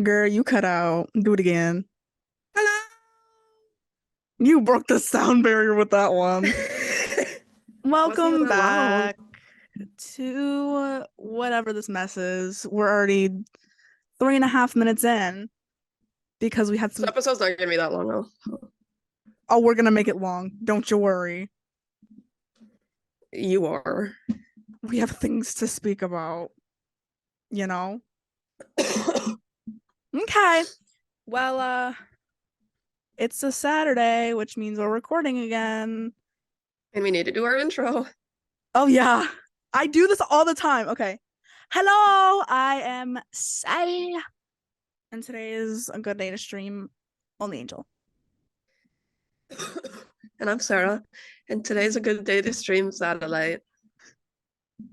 Girl, you cut out. Do it again. Hello. You broke the sound barrier with that one. Wasn't even Welcome that loud. back to whatever this mess is. We're already 3.5 minutes in because we had This some. episode's not gonna be that long though. Oh, we're gonna make it long. Don't you worry. You are. We have things to speak about, you know? Okay. Well, it's a Saturday, which means we're recording again. And we need to do our intro. Oh, yeah. I do this all the time. Okay. Hello, I am Sally. And today is a good day to stream Only Angel. And I'm Sarah. And today's a good day to stream Satellite.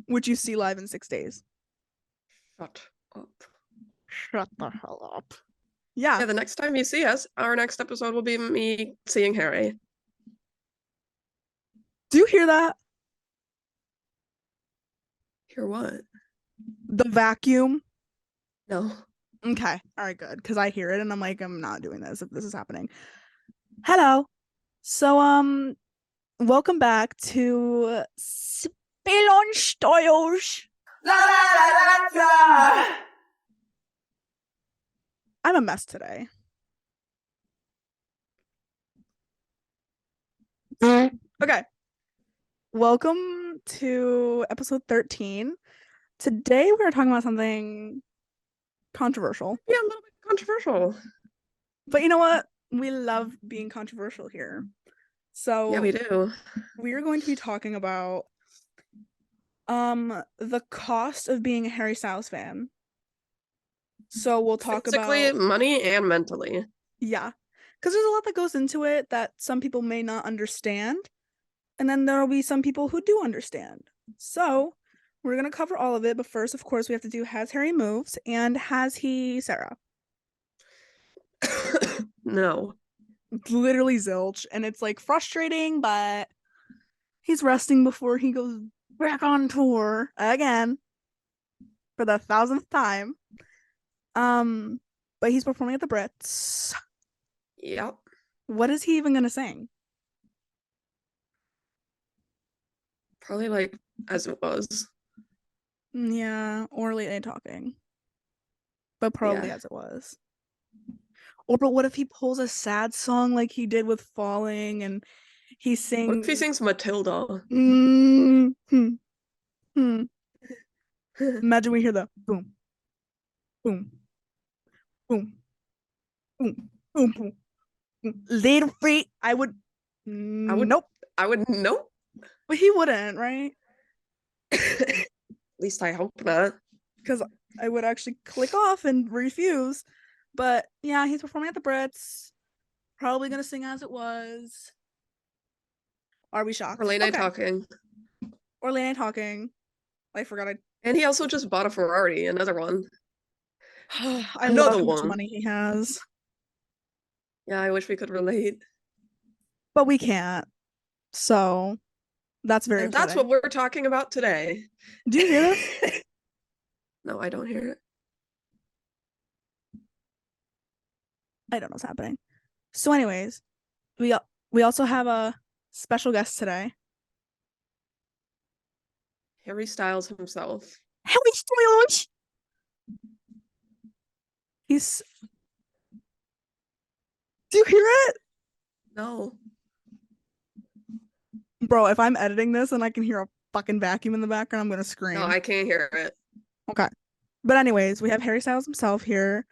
Which you see live in 6 days. Shut up. Shut the hell up. Yeah. Yeah, the next time you see us, our next episode will be me seeing Harry. Do you hear that? Hear what? The vacuum. No. Okay. All right, good. Because I hear it and I'm like, I'm not doing this if this is happening. Hello. So, welcome back to Spiel on Steuers. La, la, la, la. I'm a mess today. Okay. Welcome to episode 13. Today we're talking about something controversial. Yeah, a little bit controversial. But you know what? We love being controversial here. So Yeah, we do. we are going to be talking about the cost of being a Harry Styles fan. So we'll talk Physically, about money, and mentally. yeah. Because there's a lot that goes into it that some people may not understand. And then there'll be some people who do understand. So we're gonna cover all of it, but first, of course, we have to do has Harry moved and has he Sarah? No. It's literally zilch, and it's like frustrating, but he's resting before he goes back on tour again for the 1,000th time. Um, but he's performing at the Brits. Yep. What is he even gonna sing? Probably like as it was. Yeah, or late night talking, but probably Yeah. as it was. Or but what if he pulls a sad song like he did with Falling and he What if he sings sings Matilda? hmm, hmm. Imagine we hear the boom, boom, boom, boom, boom, boom, boom. Little feet. I would I would nope. I would nope. But he wouldn't, right? At least I hope not. Because I would actually click off and refuse. But yeah, he's performing at the Brits. Probably gonna sing as it was. Are we Or shocked? late night Okay. talking. Or late night talking. I forgot I And he also just bought a Ferrari, another one. I love Another how much one. money he has. Yeah, I wish we could relate. But we can't. So that's very And that's what upsetting. we're talking about today. Do you hear this? No, I don't hear it. I don't know what's happening. So, anyways, we we also have a special guest today. Harry Styles himself. Harry Styles. He's. Do you hear it, No. bro? If I'm editing this and I can hear a fucking vacuum in the background, I'm gonna No, scream. I can't hear it. Okay. But anyways, we have Harry Styles himself here.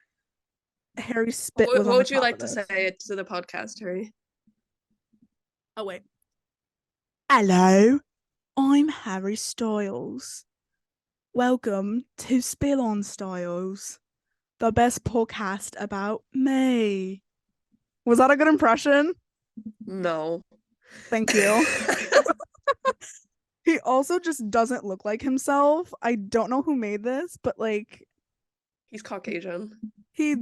Harry Spit was What on the would you top like of to this. say to the podcast, Harry? Oh wait. Hello, I'm Harry Styles. Welcome to Spill on Styles, the best podcast about me. Was that a good impression? No. Thank you. He also just doesn't look like himself. I don't know who made this, but like He's Caucasian. he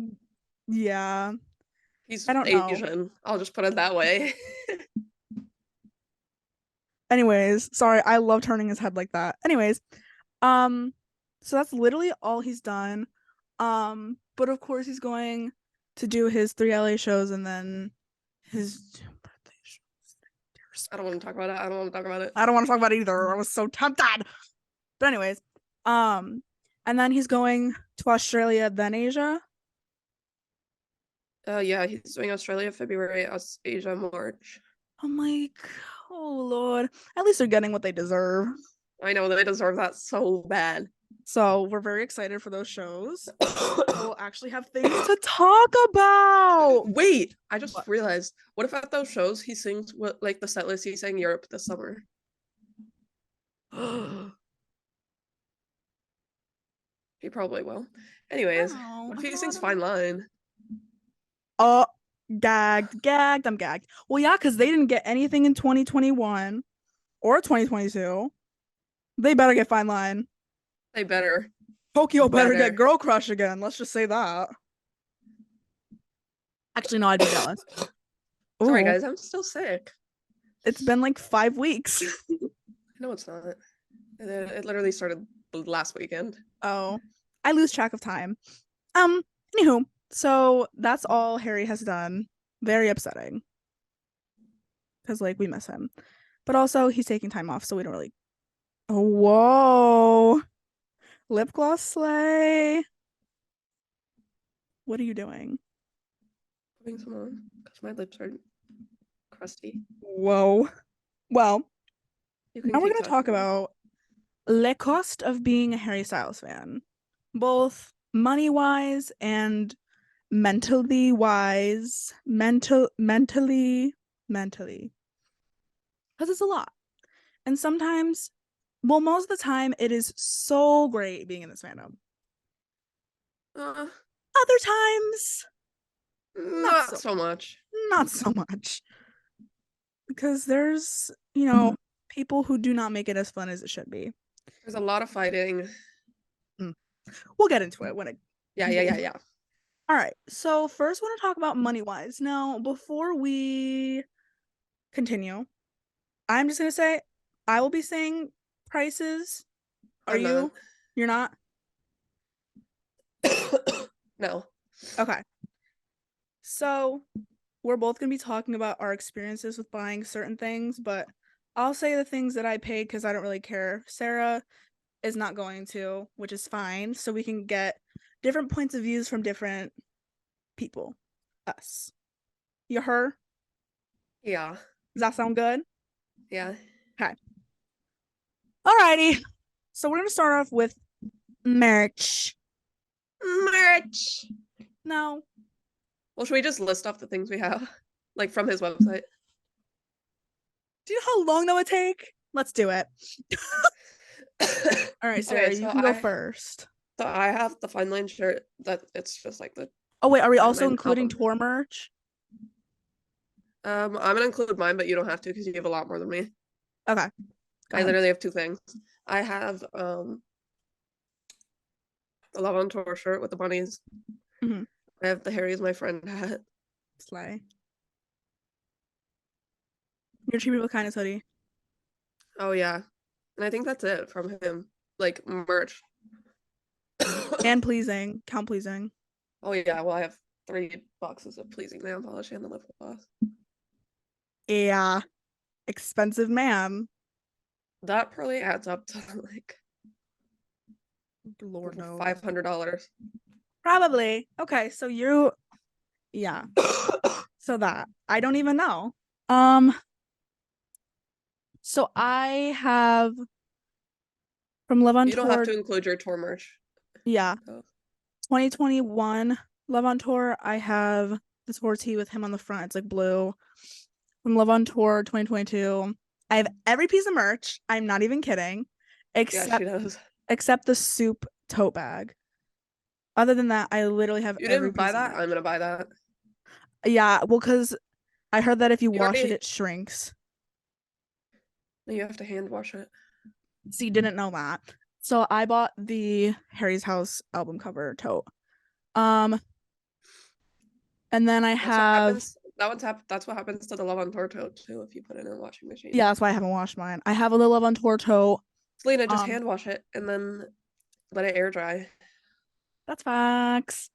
yeah, He's I don't know. Asian. I'll just put it that way. Anyways, sorry, I love turning his head like that. Anyways, um so that's literally all he's done. Um But of course, he's going to do his 3 LA shows and then his birthday shows. I don't want to talk about it. I don't want to talk about it. I don't want to talk about it either. I was so tempted. But anyways, and then he's going to Australia, then Asia. Yeah, he's doing Australia February, Asia March. I'm like, oh Lord. At least they're getting what they deserve. I know they deserve that so bad. So we're very excited for those shows. We'll actually have things to talk about. Wait, I just What? realized. What if at those shows he sings what like the set list he sang Europe this summer? He probably will. Anyways, Oh, what if I he don't sings know. Fine Line? Oh, gagged. I'm gagged. Well, yeah, because they didn't get anything in 2021 or 2022. They better get Fine Line. They better. Tokyo better Better. get Girl Crush again. Let's just say that. Actually, no, I'd be jealous. Sorry, Ooh, guys, I'm still sick. it's been like 5 weeks. No, it's not. It literally started last weekend. Oh, I lose track of time. Anywho, so that's all Harry has done. Very upsetting. Because like we miss him. But also he's taking time off, so we don't really. Oh, whoa. Lip gloss slay. What are you doing? Putting some on because my lips are crusty. Whoa. Well, You can now we're keep gonna talk talking. about le cost of being a Harry Styles fan. Both money wise and mentally wise. Mentally. Because it's a lot. And sometimes, well, most of the time, it is so great being in this fandom. Uh, Other times, not so much. not so much. Because there's, people who do not make it as fun as it should be. There's a lot of fighting. We'll get into it when it. Yeah. All right. So first, I want to talk about money wise. Now, before we continue, I'm just gonna say I will be saying prices. Are I'm you? not. You're not? No. Okay. So we're both gonna be talking about our experiences with buying certain things, but I'll say the things that I paid because I don't really care. Sarah is not going to, which is fine. So we can get different points of views from different people. Us. You her? Yeah. Does that sound good? Yeah. Alrighty. So we're gonna start off with merch. Merch. No. Well, should we just list off the things we have? Like from his website? Do you know how long that would take? Let's do it. All right, Sarah, Okay, you so can go first. So I have the Fine Line shirt that it's just like the Oh wait, are we Fine also Line including album. tour merch? I'm gonna include mine, but you don't have to because you have a lot more than me. Okay. Go I ahead. literally have 2 things. I have the Love on Tour shirt with the bunnies. Mhm. I have the Harry is my friend hat. Slay. Your Treat Me With Kindness hoodie. Oh yeah. And I think that's it from him. Like merch. And pleasing. Count pleasing. Oh yeah, well I have 3 boxes of pleasing nail polish and the lip gloss. Yeah. Expensive man. That probably adds up to like Lord knows. $500. Probably. Okay, so yeah. So that. I don't even know. So I have from Love on You don't have Tour. to include your tour merch. Yeah. Oh. 2021 Love on Tour. I have the tour tee with him on the front. It's like blue. From Love on Tour 2022. I have every piece of merch. I'm not even kidding. Yeah, she does. Except the soup tote bag. Other than that, I literally have You every didn't buy piece of that? merch. I'm gonna buy that. Yeah, well, because I heard that if you You wash it, already- it shrinks. You have to hand wash it. So you didn't know that. So I bought the Harry's House album cover tote. And then I have That's what happens to the Love on Tour tote too if you put it in a washing machine. yeah, that's why I haven't washed mine. I have a little Love on Tour tote. Selena, just hand wash it and then let it air dry. That's facts.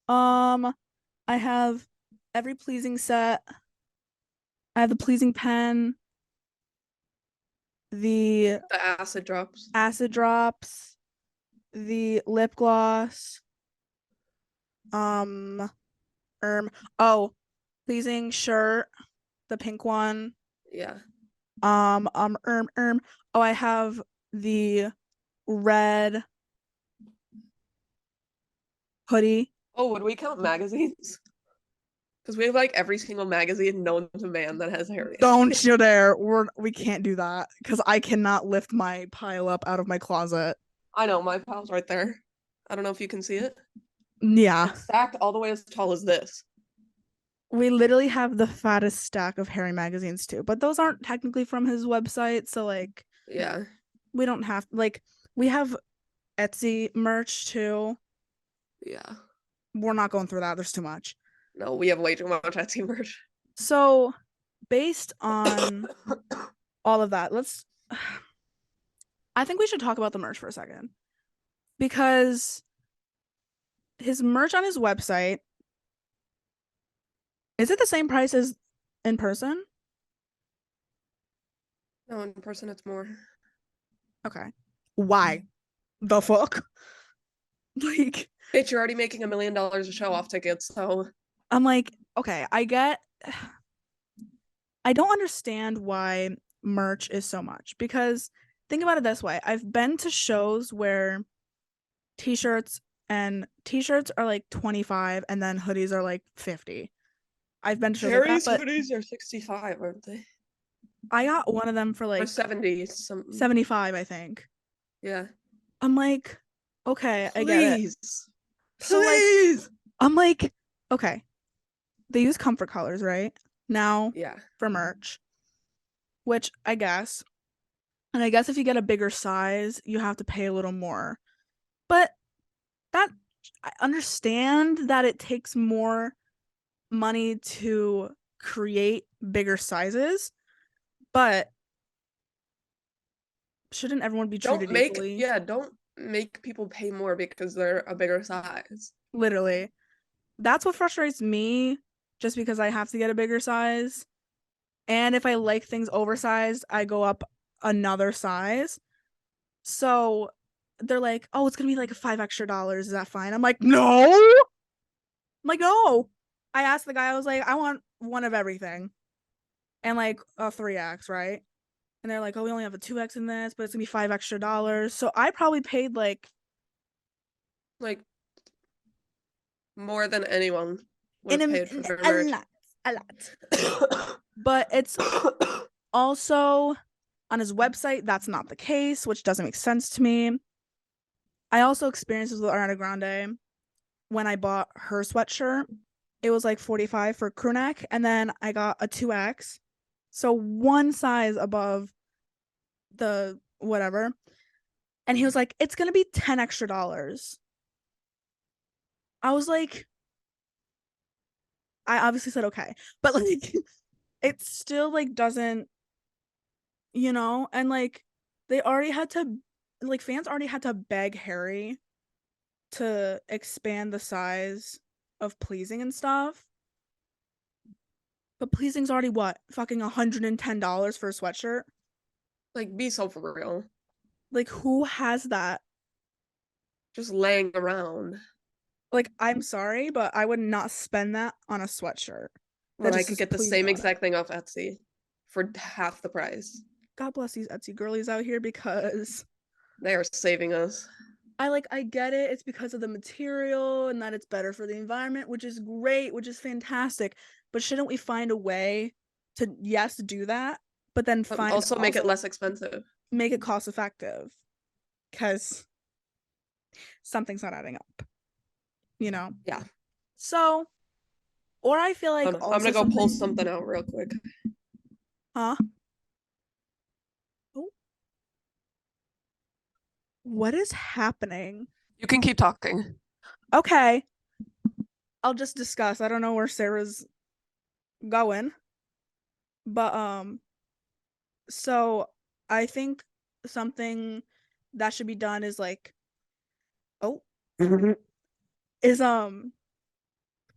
I have every pleasing set. I have the pleasing pen, the The acid drops. acid drops, the lip gloss, um, oh, pleasing shirt, the pink one. Yeah. Um, um, erm, erm. Oh, I have the red hoodie. Oh, would we count magazines? Because we have like every single magazine known to man that has Harry. Don't you dare. We can't do that because I cannot lift my pile up out of my closet. I know, my pile's right there. I don't know if you can see it. Yeah. It's stacked all the way as tall as this. We literally have the fattest stack of Harry magazines too, but those aren't technically from his website, so like Yeah. we don't have like we have Etsy merch too. Yeah. We're not going through that. There's too much. No, we have way too much Etsy merch. So, based on all of that, I think we should talk about the merch for a second because his merch on his website, is it the same price as in person? No, in person it's more. Okay. Why? The fuck? Like, Bitch, you're already making $1 million a show off tickets, so I'm like, okay, I don't understand why merch is so much because think about it this way. I've been to shows where t-shirts t-shirts are like 25 and then hoodies are like 50. I've been to shows like that, Harry's but hoodies are 65, aren't they? I got one of them for Or like 70 something. 75, I think. Yeah. I'm like, okay, I get it. Please. So like Please. I'm like, okay. They use comfort colors, right? Now Yeah. for merch, which I guess. And I guess if you get a bigger size, you have to pay a little more. But that I understand that it takes more money to create bigger sizes, but shouldn't everyone be treated equally? Don't make people pay more because they're a bigger size. Literally. That's what frustrates me just because I have to get a bigger size. And if I like things oversized, I go up another size. So they're like, "Oh, it's going to be like $5 extra. Is that fine?" I'm like, "No." I'm like, "No." I asked the guy, I was like, "I want one of everything." And like a 3X, right? And they're like, "Oh, we only have a 2X in this, but it's going to be $5 extra." So I probably paid like Like more than anyone would in have paid for their a merch. lot, a lot. But it's also on his website, that's not the case, which doesn't make sense to me. I also experienced this with Ariana Grande when I bought her sweatshirt. It was like 45 for crew neck, and then I got a 2X. So one size above the whatever. And he was like, "It's gonna be $10 extra." I was like, I obviously said okay. But like it still like doesn't, and like they already had to like fans already had to beg Harry to expand the size of pleasing and stuff. But pleasing's already what? Fucking $110 for a sweatshirt? Like, be so for real. Like who has that? Just laying around Like I'm sorry, but I would not spend that on a sweatshirt. That when I just could says get the pleasing same on it. exact thing off Etsy for half the price. God bless these Etsy girlies out here because They are saving us. I get it. It's because of the material and that it's better for the environment, which is great, which is fantastic. But shouldn't we find a way to yes, do that, but then find Also make it less expensive. make it cost effective? Because something's not adding up, you know? Yeah. So, or I feel like I'm also gonna go pull something, something out real quick. huh? Oh, what is happening? You can keep talking. Okay, I'll just discuss. I don't know where Sarah's going, but so I think something that should be done is like, oh, is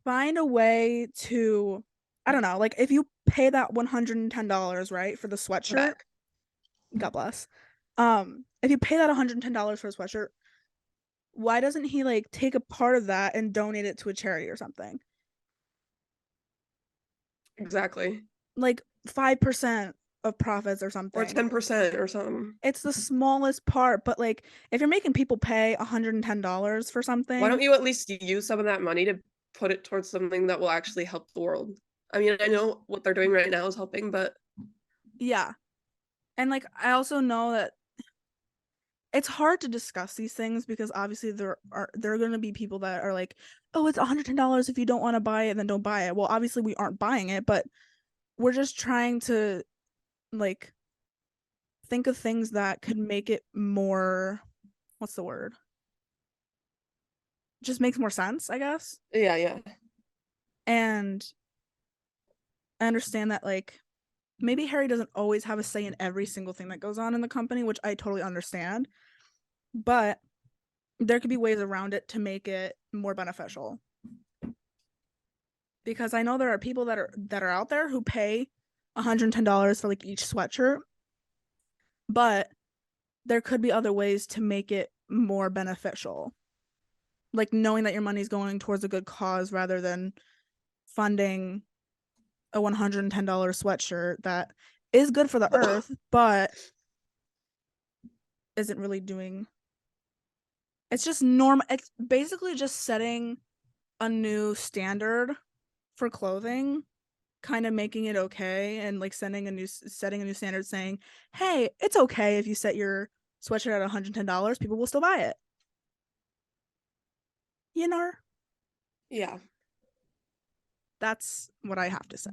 find a way to, I don't know, like if you pay that $110, right, for the sweatshirt, Back. God bless. If you pay that $110 for a sweatshirt, why doesn't he like take a part of that and donate it to a charity or something? Exactly. Like 5% of profits or Or something. 10% or something. It's the smallest part, but like if you're making people pay $110 for Why something, don't you at least use some of that money to put it towards something that will actually help the world? I mean, I know what they're doing right now is helping, but yeah. And like I also know that it's hard to discuss these things because obviously there are going to be people that are like, "Oh, it's $110 if you don't want to buy it, then don't buy it." Well, obviously we aren't buying it, but we're just trying to like think of things that could make it more, what's the word? Just makes more sense, I guess. yeah. And I understand that like maybe Harry doesn't always have a say in every single thing that goes on in the company, which I totally understand, but there could be ways around it to make it more beneficial. Because I know there are people that are out there who pay $110 for like each sweatshirt, but there could be other ways to make it more beneficial. Like knowing that your money's going towards a good cause rather than funding a $110 sweatshirt that is good for the earth, but isn't really doing. It's just normal. It's basically just setting a new standard for clothing, kind of making it okay and like setting a new standard saying, "Hey, it's okay if you set your sweatshirt at $110, people will still buy it." You know, yeah. that's what I have to say.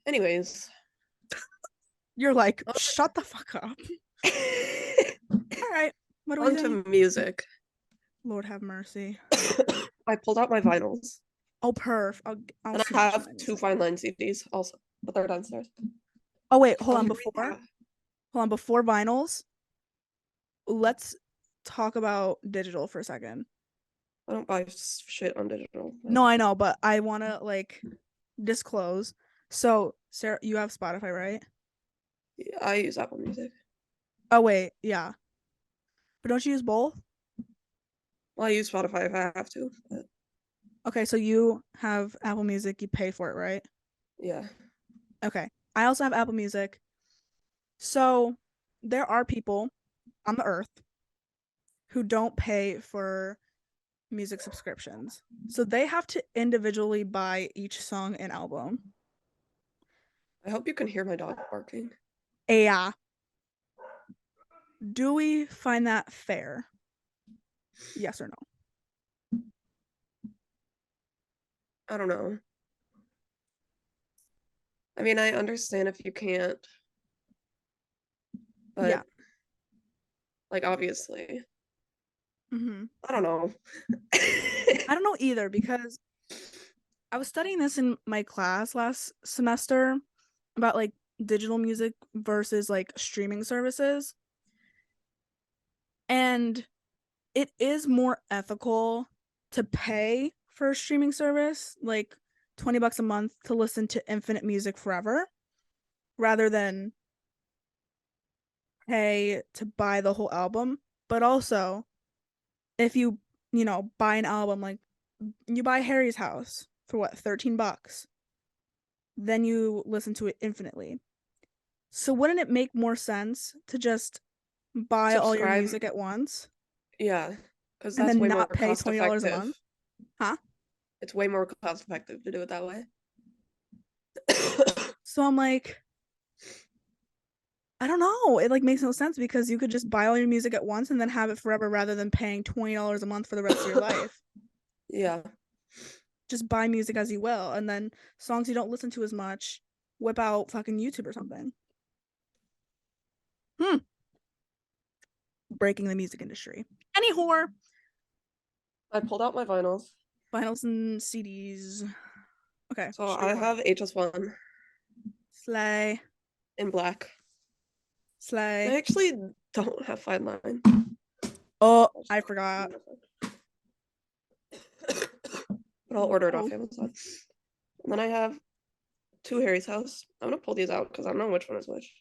Anyways. You're like, "Shut the fuck up." All right. What do we On say? to music. Lord have mercy. I pulled out my vinyls. Oh, perf. I'll And I smash have mine. 2 Fine Line CDs also, but they're downstairs. Oh wait, hold How on. many do you have? Before vinyls, let's talk about digital for a second. I don't buy shit on digital. No, I know, but I want to like disclose. So, Sarah, you have Spotify, right? I use Apple Music. Oh wait, yeah. But don't you use both? Well, I use Spotify if I have to. But Okay, so you have Apple Music, you pay for it, right? yeah. Okay. I also have Apple Music. So, there are people on the earth who don't pay for music subscriptions. So they have to individually buy each song and album. I hope you can hear my dog barking. Yeah. Do we find that fair? Yes or no? I don't know. I mean, I understand if you can't, but Yeah. like obviously, Mm-hmm. I don't know. I don't know either because I was studying this in my class last semester about like digital music versus like streaming services. And it is more ethical to pay for a streaming service, like $20 a month to listen to infinite music forever, rather than pay to buy the whole album. But also, if you buy an album, like you buy Harry's House for what, $13, then you listen to it infinitely. So wouldn't it make more sense to just buy all your Subscribe. music at once Yeah, because and that's then way more not pay cost $20 a effective. month? Huh? It's way more cost effective to do it that way. So I'm like, I don't know. It like makes no sense because you could just buy all your music at once and then have it forever rather than paying $20 a month for the rest of your life. Yeah. Just buy music as you will, and then songs you don't listen to as much, whip out fucking YouTube or something. Breaking the music industry. Any whore. I pulled out my vinyls. Vinyls and CDs. Okay. So Show I your have HS1 slay. in black. I Slay. actually don't have Fine Line. Oh, I forgot. but I'll order it off Oh. Amazon. And then I have 2 Harry's House. I'm gonna pull these out because I don't know which one is which.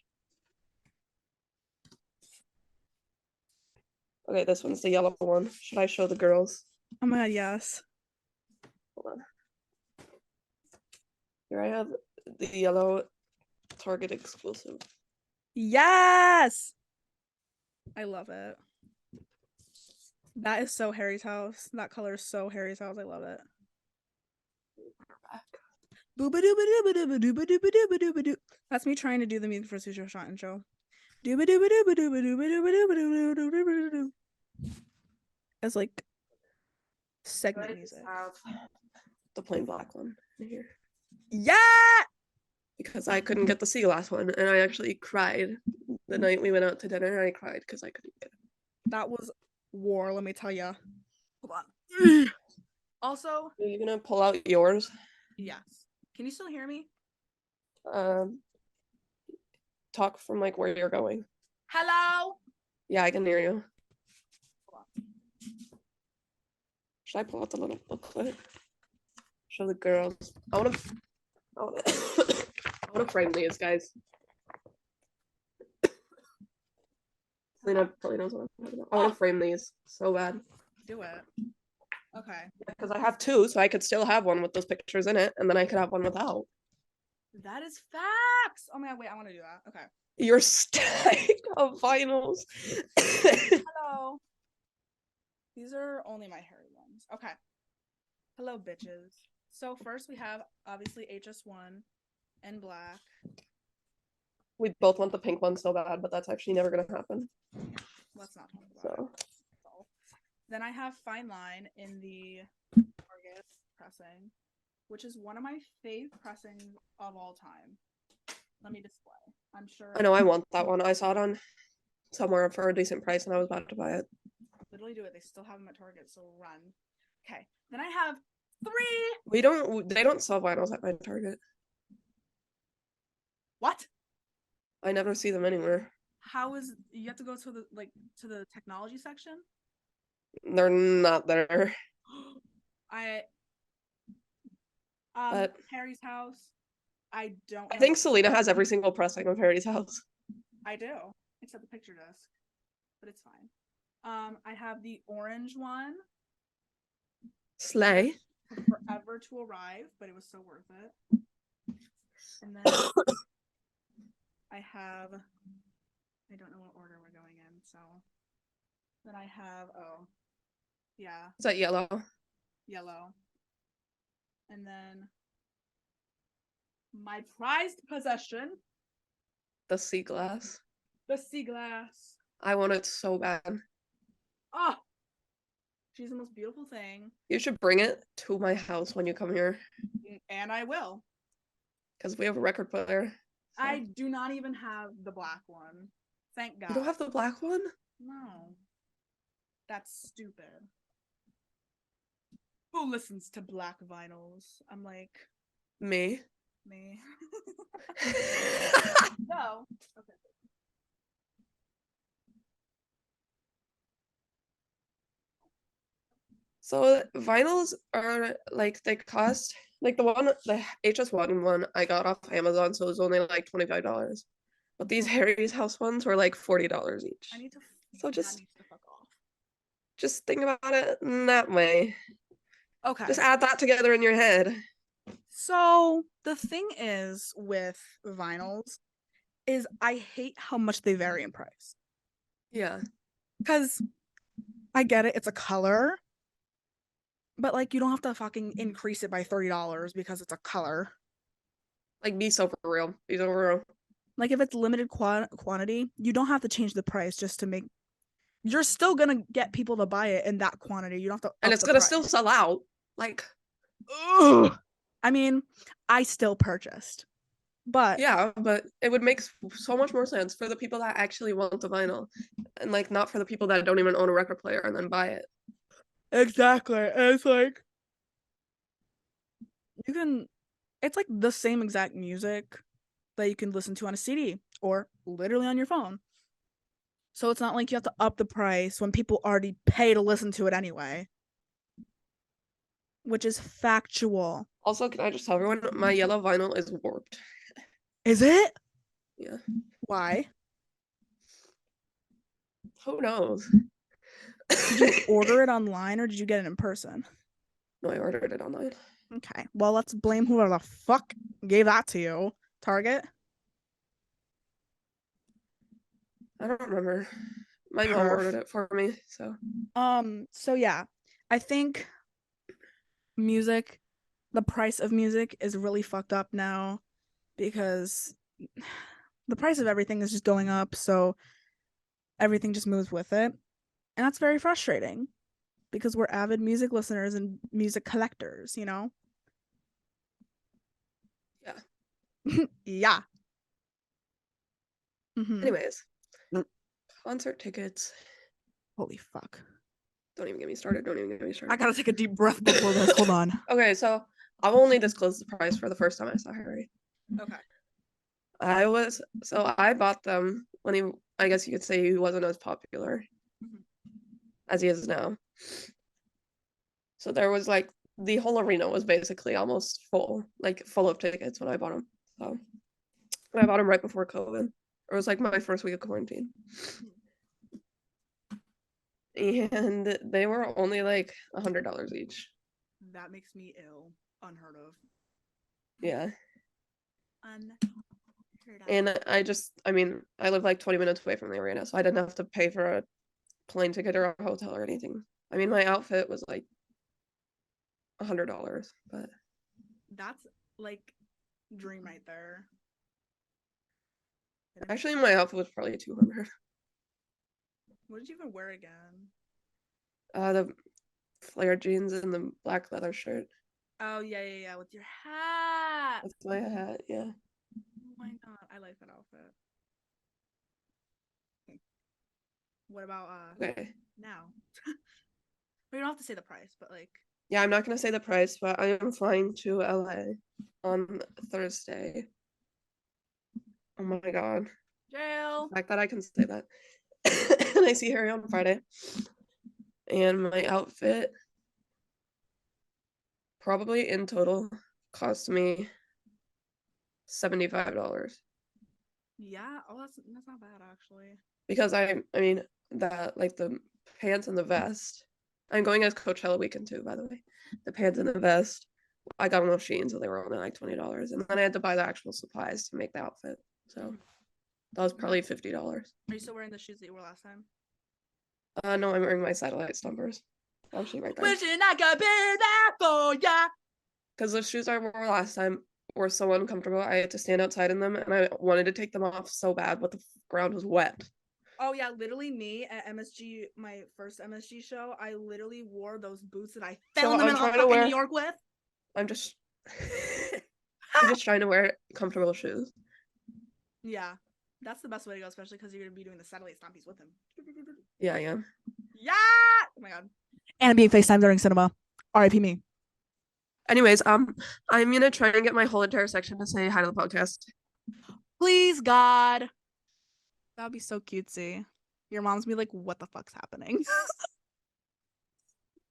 Okay, this one's the yellow one. Should I show the girls? Oh my god, yes. Hold on. Here I have the yellow Target exclusive. Yes! I love it. That is so Harry's House. That color is so Harry's House. I love it. Booba-dooba-dooba-dooba-dooba-dooba-dooba-dooba-dooba-doo. That's me trying to do the music for Sushi Shot and Show. Dooba-dooba-dooba-dooba-dooba-dooba-dooba-dooba-doo. As like segment music. Have the plain black one in here. Yeah! Because I couldn't get the sea glass one, and I actually cried the night we went out to dinner. I cried because I couldn't get it. That was war, let me tell ya. Hold on. Also, Are you gonna pull out yours? yes. Can you still hear me? Talk from like where you're going. Hello? Yeah, I can hear you. Hold on. Should I pull out the little booklet? Show the girls. I wanna frame these guys. Selena probably knows what I'm talking about. I wanna frame these so bad. Do it. Okay. Because I have 2, so I could still have one with those pictures in it, and then I could have one without. That is facts. Oh my god, wait, I want to do that. Okay. Your stack of vinyls. Hello. These are only my hairy ones. Okay. Hello, bitches. So first we have obviously HS1 and black. We both want the pink one so bad, but that's actually never gonna happen. Let's not talk about So it. Then I have Fine Line in the Target pressing, which is one of my fave pressings of all time. Let me display. I'm sure. I know I want that one. I saw it on somewhere for a decent price, and I was about to buy it. Literally do it. They still have them at Target, so run. Okay. Then I have 3. They don't sell vinyls at my Target. What? I never see them anywhere. How is you have to go to the technology section? They're not there. But Harry's House. I don't. I think Selena has every single pressing of Harry's House. I do, except the picture disc, but it's fine. I have the orange one. Slay. Took forever to arrive, but it was so worth it. And then I have. I don't know what order we're going in, so. Then I have yeah. Is that yellow? Yellow. And then my prized possession. The sea glass. The sea glass. I want it so bad. Oh, she's the most beautiful thing. You should bring it to my house when you come here. And I will. Because we have a record player. So. I do not even have the black one. Thank God. You don't have the black one? No. That's stupid. Who listens to black vinyls? I'm like, me. No. Okay. So vinyls are like they cost like the HS1 one I got off Amazon, so it was only like $25. But these Harry's House ones were like $40 each. I need to. So just fuck off. Just think about it in that way. Okay. Just add that together in your head. So the thing is with vinyls is I hate how much they vary in price. Yeah. Because I get it, it's a color. But like you don't have to fucking increase it by $30 because it's a color. Like be so for real. Be so for real. Like if it's limited quantity, you don't have to change the price just to make. You're still gonna get people to buy it in that quantity. You don't have to. And it's gonna still sell out. Like, ugh. I mean, I still purchased, but yeah, but it would make so much more sense for the people that actually want the vinyl, and like not for the people that don't even own a record player and then buy it. Exactly. It's like you can. It's like the same exact music that you can listen to on a CD or literally on your phone. So it's not like you have to up the price when people already pay to listen to it anyway. which is factual. Also, can I just tell everyone my yellow vinyl is warped? Is it? Yeah. Why? Who knows? Did you order it online or did you get it in person? No, I ordered it online. Okay. Well, let's blame whoever the fuck gave that to you. Target? I don't remember. My mom Perf. ordered it for me, so. So yeah. I think music, the price of music is really fucked up now because the price of everything is just going up, so everything just moves with it. And that's very frustrating because we're avid music listeners and music collectors, you know? Yeah. Yeah. Mhm. Anyways, concert tickets. Holy fuck. Don't even get me started. Don't even get me started. I gotta take a deep breath before this. Hold on. Okay, so I'll only disclose the price for the first time I saw Harry. Okay. I bought them when he, I guess you could say he wasn't as popular Mhm. as he is now. So there was like the whole arena was basically almost full, like full of tickets when I bought them. So I bought them right before COVID. It was like my first week of quarantine. And they were only like $100 each. That makes me ill. Unheard of. Yeah. Unheard of. And I mean, I live like 20 minutes away from the arena, so I didn't have to pay for a plane ticket or a hotel or anything. I mean, my outfit was like $100, but That's like dream right there. actually my outfit was probably 200. What did you even wear again? The flare jeans and the black leather shirt. Oh yeah, with your hat. That's my hat, yeah. Oh my god, I like that outfit. What about Okay. now? We don't have to say the price, but like Yeah, I'm not gonna say the price, but I am flying to LA on Thursday. Oh my god. jail. The fact that I can say that. And I see Harry on Friday. And my outfit probably in total cost me $75. Yeah. Oh, that's not bad actually. Because I mean that like the pants and the vest. I'm going as Coachella weekend too, by the way. The pants and the vest. I got them off Shein, so they were only like $20. And then I had to buy the actual supplies to make the outfit. So that was probably $50. Are you still wearing the shoes that you wore last time? No, I'm wearing my satellite stumpers. Actually right there. Wishing I could be there for ya. Because the shoes I wore last time were so uncomfortable. I had to stand outside in them and I wanted to take them off so bad, but the ground was wet. Oh yeah, literally me at MSG, my first MSG show, I literally wore those boots that I fell in the middle of fucking New York with. I'm just I'm just trying to wear comfortable shoes. Yeah, that's the best way to go, especially because you're gonna be doing the satellite stompies with him. Yeah, I am. Yeah. Oh my god. And I'm being FaceTime during cinema. R.I.P. me. Anyways, I'm gonna try and get my whole entire section to say hi to the podcast. Please, God. That would be so cutesy. Your mom's be like, what the fuck's happening?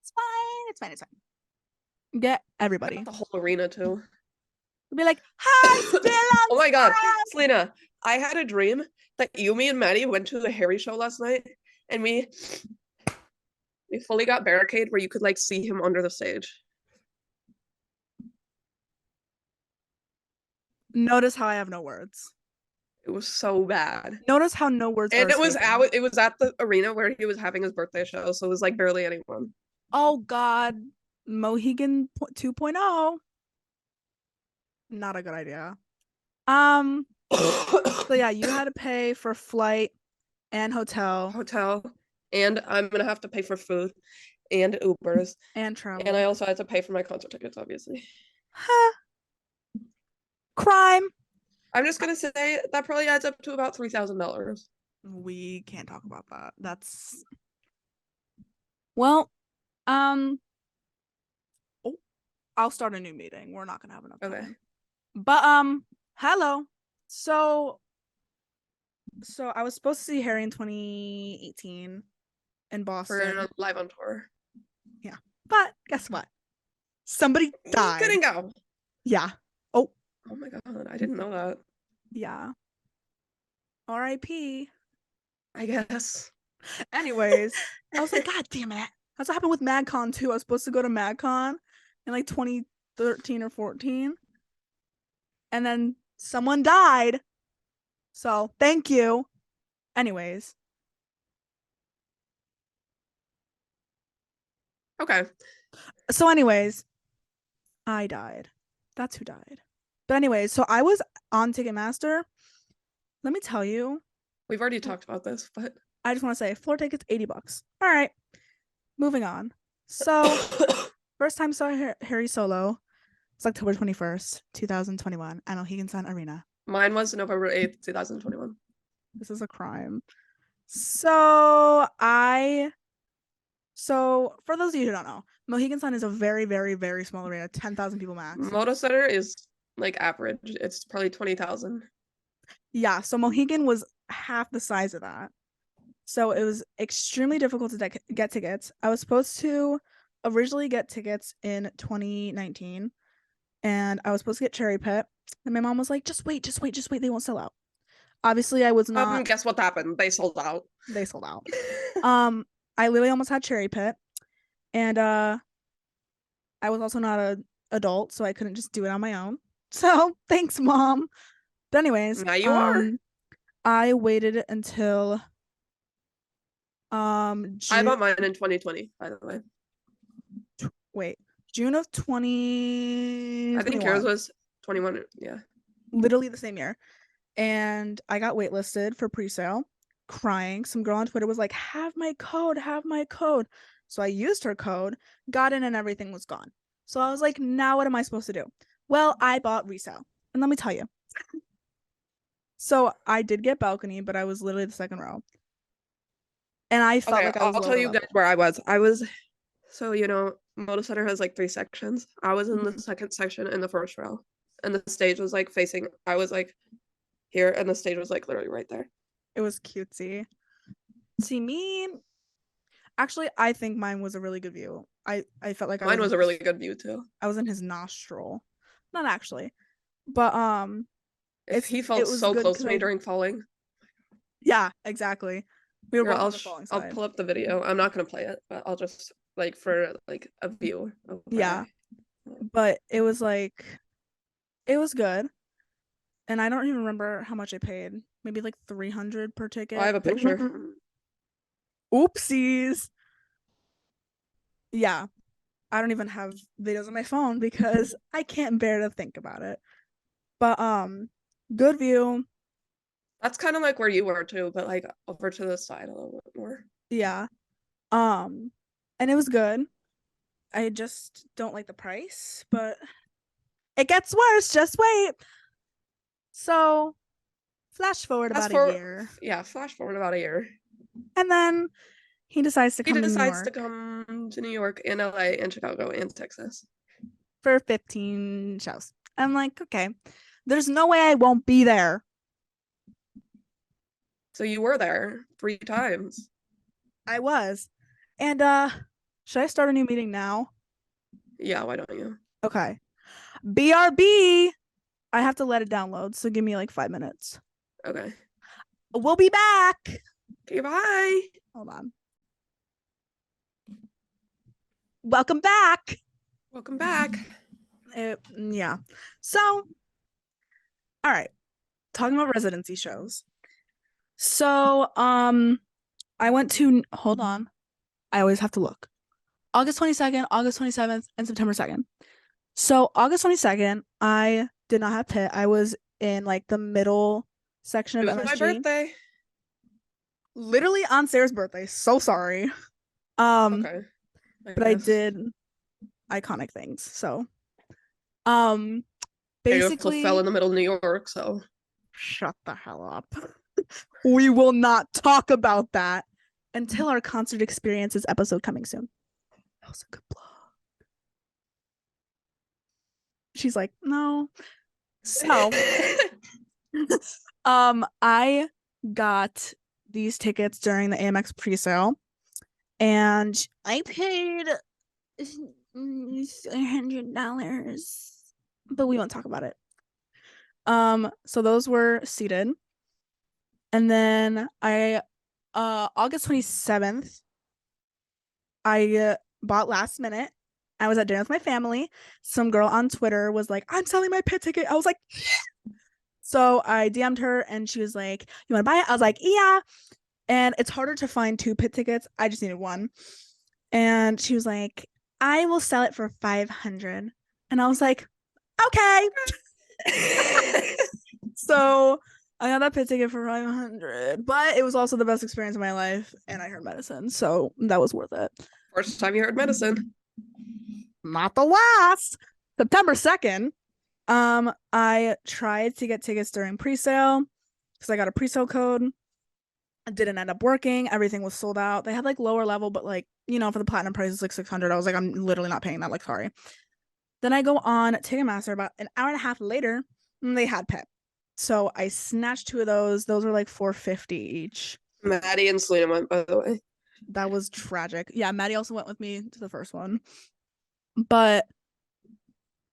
It's fine. It's fine. It's fine. Get everybody. The whole arena too. Be like, hi, still on Oh my god, fire. Selena, I had a dream that you, me, and Maddie went to the Harry show last night, and we fully got barricade where you could like see him under the stage. Notice how I have no words. It was so bad. Notice how no words And are escaping. it was at the arena where he was having his birthday show, so it was like barely anyone. Oh God, Mohegan 2.0. Not a good idea. So yeah, you had to pay for flight and hotel and I'm gonna have to pay for food and Ubers and travel. and I also had to pay for my concert tickets, obviously. Huh. Crime. I'm just gonna say that probably adds up to about $3,000. We can't talk about that. That's well, oh, I'll start a new meeting. We're not gonna have enough time. Okay. But hello. So I was supposed to see Harry in 2018 in Boston. For live on tour. Yeah. But guess what? Somebody He died. couldn't go. Yeah. Oh, Oh my god, I didn't know that. yeah. R.I.P. I guess. Anyways, I was like, God damn it. That's what happened with MagCon too. I was supposed to go to MagCon in like 2013 or 14. And then someone died. So thank you. Anyways, Okay. I died. That's who died. But anyways, so I was on Ticketmaster. Let me tell you, We've already talked about this, but I just want to say floor tickets $80. All right. Moving on. So first time saw Harry solo. It's October 21st, 2021 at Mohegan Sun Arena. mine was November 8th, 2021. This is a crime. So for those of you who don't know, Mohegan Sun is a very, very, very small arena, 10,000 people max. Moto Center is like average. It's probably 20,000. Yeah, so Mohegan was half the size of that. So it was extremely difficult to get tickets. I was supposed to originally get tickets in 2019, and I was supposed to get Cherry Pit. And my mom was like, just wait, they won't sell out. Obviously, I was not. Guess what happened? They sold out. They sold out. I literally almost had Cherry Pit, and I was also not an adult, so I couldn't just do it on my own. So thanks, Mom. But anyways, Now you are. I waited until I June. bought mine in 2020, by the way. Wait, June of 2021. I think yours was 21. Yeah. Literally the same year. And I got waitlisted for pre-sale, crying. Some girl on Twitter was like, have my code. So I used her code, got in, and everything was gone. So I was like, now what am I supposed to do? Well, I bought resale. And let me tell you. So I did get balcony, but I was literally the second row. And I felt Okay, like I was I'll tell you loaded guys up. where I was. So, Moto Center has like 3 sections. I was in the second section in the first row. And the stage was like facing, I was like here, and the stage was like literally right there. It was cutesy. See, me, actually, I think mine was a really good view. I felt like Mine was a really good view too. I was in his nostril. Not actually. But If he felt so close to me during falling. Yeah, exactly. We were Here, both on the falling I'll side. pull up the video. I'm not gonna play it, but I'll just like for like a view of Yeah. But it was good. And I don't even remember how much I paid. Maybe like 300 per ticket. I have a picture. Oopsies. Yeah. I don't even have videos on my phone because I can't bear to think about it. But good view. That's kind of like where you were too, but like over to the side a little bit more. Yeah. And it was good. I just don't like the price, but it gets worse. Just wait. So, flash forward about a year. Yeah, flash forward about a year. And then he decides to come to New York. He decides to come to New York and LA and Chicago and Texas for 15 shows. I'm like, okay, there's no way I won't be there. So you were there 3 times. I was. And should I start a new meeting now? Yeah, why don't you? Okay. BRB. I have to let it download, so give me like 5 minutes. Okay. We'll be back. Okay, bye. Hold on. Welcome back. Welcome back. Yeah. So, all right. Talking about residency shows. So, I went to, hold on. I always have to look. August 22nd, August 27th, and September 2nd. So August 22nd, I did not have pit. I was in like the middle section of MSG. It was my birthday. Literally on Sarah's birthday. So sorry. Okay. But I did iconic things. So basically fell in the middle of New York, so shut the hell up. We will not talk about that until our concert experiences episode coming soon. That was a good blog. She's like, no. So I got these tickets during the AMX pre-sale, and I paid $100, but we won't talk about it. So those were seated, and then August 27th, I bought last minute. I was at dinner with my family. Some girl on Twitter was like, "I'm selling my pit ticket." I was like, so I DM'd her and she was like, "You want to buy it?" I was like, "Yeah." And it's harder to find 2 pit tickets. I just needed one. And she was like, "I will sell it for 500." And I was like, "Okay." So I got that pit ticket for 500, but it was also the best experience of my life, and I heard medicine, so that was worth it. First time you heard medicine. Not the last. September 2nd, I tried to get tickets during pre-sale because I got a pre-sale code. It didn't end up working. Everything was sold out. They had like lower level, but like, for the platinum price is like 600. I was like, I'm literally not paying that. Like, sorry. Then I go on Ticketmaster about an hour and a half later, and they had pit. So I snatched 2 of those. Those were like 450 each. Maddie and Selena went, by the way. That was tragic. Yeah, Maddie also went with me to the first one. But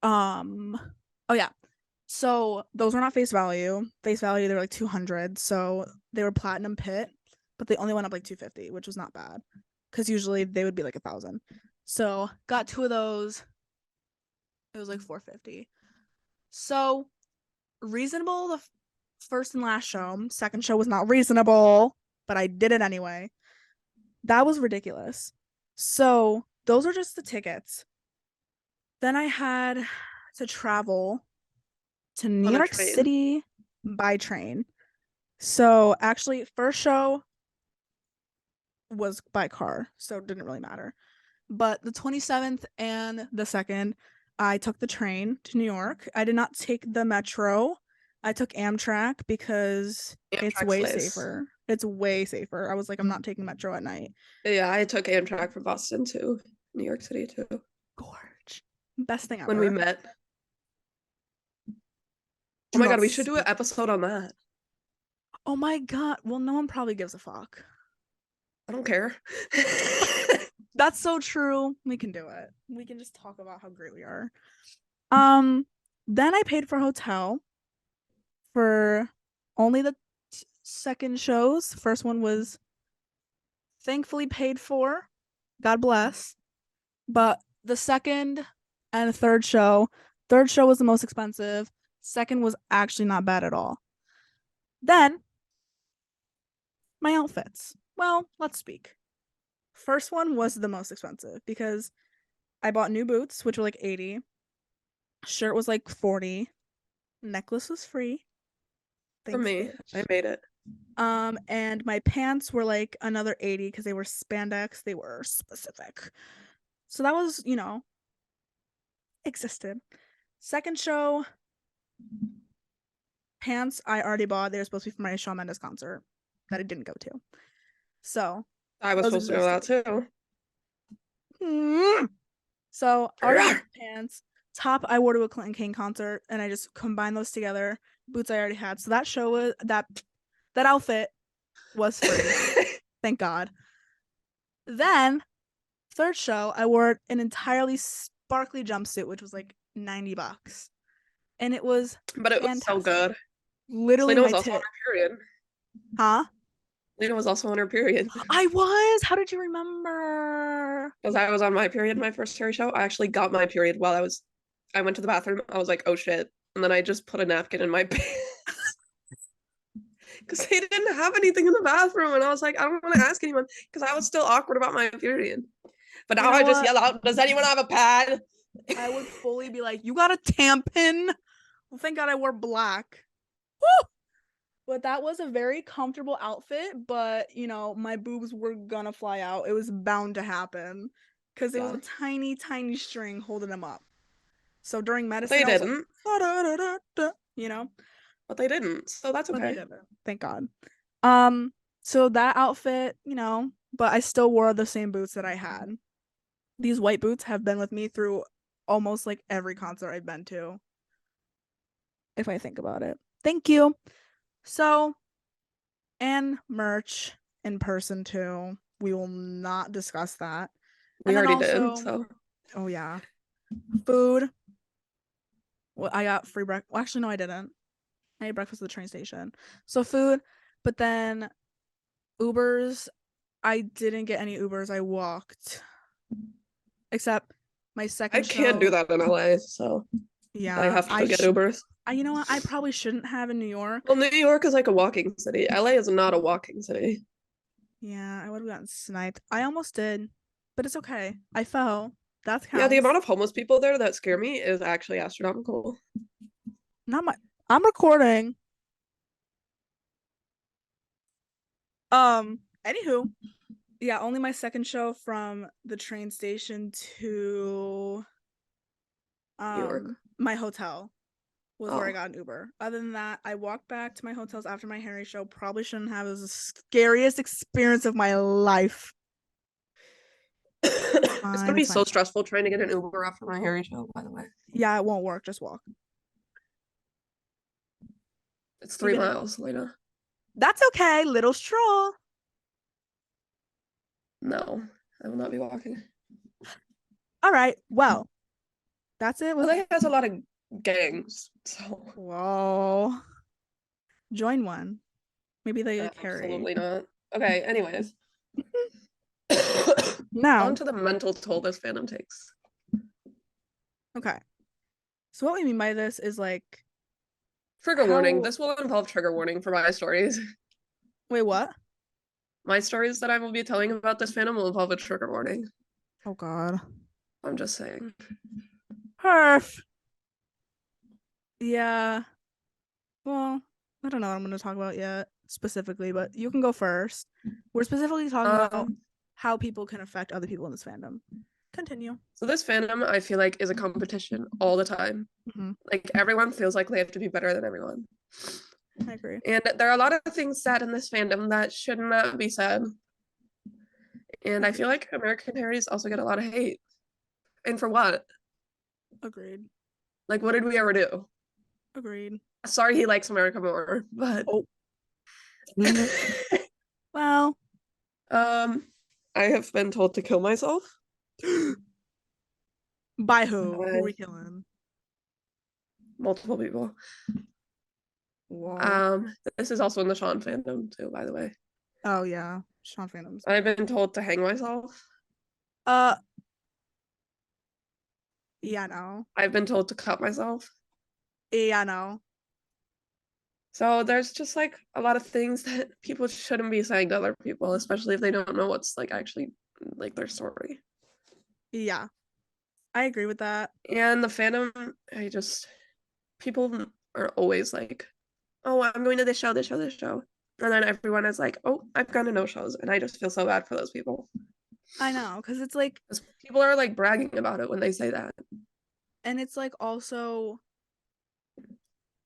oh yeah. So those were not face value. Face value, they were like 200. So they were platinum pit, but they only went up like 250, which was not bad. Because usually they would be like 1,000. So got 2 of those. It was like 450. So reasonable the first and last show. Second show was not reasonable, but I did it anyway. That was ridiculous. So those are just the tickets. Then I had to travel to New York train. City by train. So actually, first show was by car, so it didn't really matter. But the 27th and the 2nd, I took the train to New York. I did not take the metro. I took Amtrak because it's Amtrak way slays. safer. It's way safer. I was like, I'm not taking metro at night. Yeah, I took Amtrak from Boston to New York City too. Gorge. Best thing ever. When we met. Oh my god, we should do an episode on that. Oh my god. Well, no one probably gives a fuck. I don't care. That's so true. We can do it. We can just talk about how great we are. Then I paid for hotel for only the second shows. First one was thankfully paid for. God bless. But the second and third show was the most expensive. Second was actually not bad at all. Then my outfits. Well, let's speak. First one was the most expensive because I bought new boots, which were like 80. Shirt was like 40. Necklace was free. For me, bitch. I made it. And my pants were like another 80 because they were spandex. They were specific. So that was, existed. Second show, pants I already bought. They were supposed to be for my Shawn Mendes concert that I didn't go to. So I was supposed to know that too. So already pants. Top I wore to a Clinton King concert, and I just combined those together. Boots I already had. So that show was that outfit was free. Thank God. Then third show, I wore an entirely sparkly jumpsuit, which was like $90. And it was But it was so good. Literally Selena was my also on tit. her period. Huh? Selena was also on her period. I was. How did you remember? Because I was on my period, my first Harry show. I actually got my period while I went to the bathroom. I was like, oh shit. And then I just put a napkin in my pants. Because they didn't have anything in the bathroom. And I was like, I don't want to ask anyone because I was still awkward about my period. But now I just yell out, does anyone have a pad? I would fully be like, you got a tampon? Well, thank God I wore black. Woo! But that was a very comfortable outfit, but my boobs were gonna fly out. It was bound to happen because it was a tiny, tiny string holding them up. So during medicine, they didn't. But they didn't. So that's okay. But they didn't. Thank God. So that outfit, but I still wore the same boots that I had. These white boots have been with me through almost like every concert I've been to. If I think about it. Thank you. So, and merch in person too. We will not discuss that. We already did. So Oh yeah. Food. Well, I got free breakfast. Well, actually, no, I didn't. I ate breakfast at the train station. So food, but then Ubers. I didn't get any Ubers. I walked. Except my I second can't do show. that in LA, so I Yeah, have to get Ubers. you know what? I probably shouldn't have in New York. Well, New York is like a walking city. LA is not a walking city. Yeah, I would have gotten sniped. I almost did, but it's okay. I fell. That Yeah, the counts. amount of homeless people there that scare me is actually astronomical. Not my. I'm recording. Anywho, yeah, only my second show from the train station to New York. my hotel was where I Oh. got an Uber. Other than that, I walked back to my hotels after my Harry show. Probably shouldn't have. It was the scariest experience of my life. It's It's gonna fine. be It's fine. so stressful trying to get an Uber after my Harry show, by the way. Yeah, it won't work. Just walk. It's You 3 miles, Lena. That's okay. Little stroll. No, I will not be walking. All right. Well, that's it with. LA has a lot of gangs, so Whoa. Join one. Maybe they carry. absolutely not. Okay, anyways. Now. On to the mental toll this fandom takes. Okay. So what we mean by this is like Trigger warning. This will involve trigger warning for my stories. Wait, what? My stories that I will be telling about this fandom will involve a trigger warning. Oh God. I'm just saying. Perf. Yeah. Well, I don't know what I'm going to talk about yet specifically, but you can go first. We're specifically talking about how people can affect other people in this fandom. Continue. So this fandom, I feel like, is a competition all the time. Mm-hmm. Like everyone feels like they have to be better than everyone. I agree. And there are a lot of things said in this fandom that should not be said. And I feel like American Harrys also get a lot of hate. And for what? Agreed. Like, what did we ever do? Agreed. Sorry he likes America more, but oh. Well, I have been told to kill myself. By who? Who are we killing? Multiple people. Whoa. This is also in the Sean fandom too, by the way. Oh yeah, Sean fandoms. I've been told to hang myself. Yeah, no. I've been told to cut myself. Yeah, no. So there's just like a lot of things that people shouldn't be saying to other people, especially if they don't know what's like actually like their story. Yeah. I agree with that. And the fandom, people are always like, oh, I'm going to this show. And then everyone is like, oh, I've gone to no shows. And I just feel so bad for those people. I know, because it's like, people are like bragging about it when they say that. And it's like also,